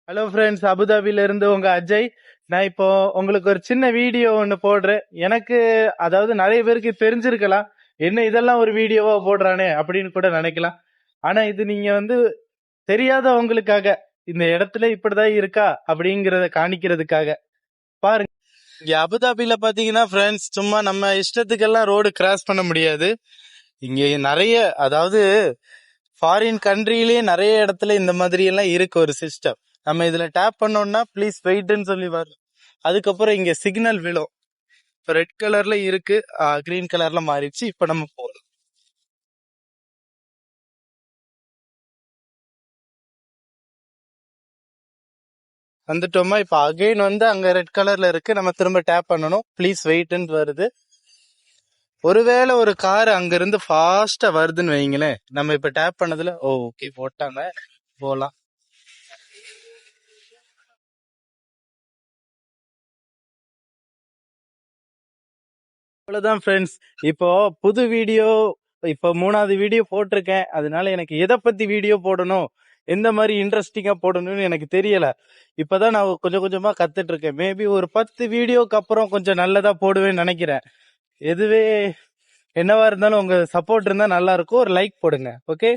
Hello friends, அபுதாபில இருந்து உங்க அஜய். நான் இப்போ உங்களுக்கு ஒரு சின்ன வீடியோ ஒன்று போடுறேன். எனக்கு அதாவது நிறைய பேருக்கு தெரிஞ்சிருக்கலாம், என்ன இதெல்லாம் ஒரு வீடியோவா போடுறானே அப்படின்னு கூட நினைக்கலாம். ஆனா இது நீங்க தெரியாதவங்களுக்காக, இந்த இடத்துல இப்படிதான் இருக்கா அப்படிங்கறத காணிக்கிறதுக்காக. பாருங்க, இங்க அபுதாபில பாத்தீங்கன்னா ஃப்ரெண்ட்ஸ், சும்மா நம்ம இஷ்டத்துக்கெல்லாம் ரோடு கிராஸ் பண்ண முடியாது. இங்க நிறைய, அதாவது ஃபாரின் கண்ட்ரிலேயே நிறைய இடத்துல இந்த மாதிரி எல்லாம் இருக்கு ஒரு சிஸ்டம். நம்ம இதுல டேப் பண்ணோம்னா ப்ளீஸ் வெயிட்னு சொல்லி வரும். அதுக்கப்புறம் இங்க சிக்னல் விழும். இப்ப ரெட் கலர்ல இருக்கு, கிரீன் கலர்ல மாறிடுச்சு. இப்ப நம்ம போறோம். வந்துட்டோமா? இப்ப அகைன் அங்க ரெட் கலர்ல இருக்கு, நம்ம திரும்ப டேப் பண்ணணும். ப்ளீஸ் வெயிட்னு வருது. ஒருவேளை ஒரு கார் அங்க இருந்து ஃபாஸ்டா வருதுன்னு வைங்களேன், நம்ம இப்ப டேப் பண்ணதுல ஓகே போட்டாங்க, போலாம். அவ்வளவுதான் ஃப்ரெண்ட்ஸ். இப்போ புது வீடியோ, இப்போ 3வது வீடியோ போட்டிருக்கேன். அதனால எனக்கு எதை பத்தி வீடியோ போடணும், எந்த மாதிரி இன்ட்ரெஸ்டிங்கா போடணும்னு எனக்கு தெரியல. இப்பதான் நான் கொஞ்சம் கொஞ்சமா கத்துட்டு இருக்கேன். மேபி ஒரு 10 வீடியோக்கு அப்புறம் கொஞ்சம் நல்லதா போடுவேன்னு நினைக்கிறேன். எதுவே என்னவா இருந்தாலும் உங்க சப்போர்ட் இருந்தா நல்லா இருக்கும். ஒரு லைக் போடுங்க. ஓகே.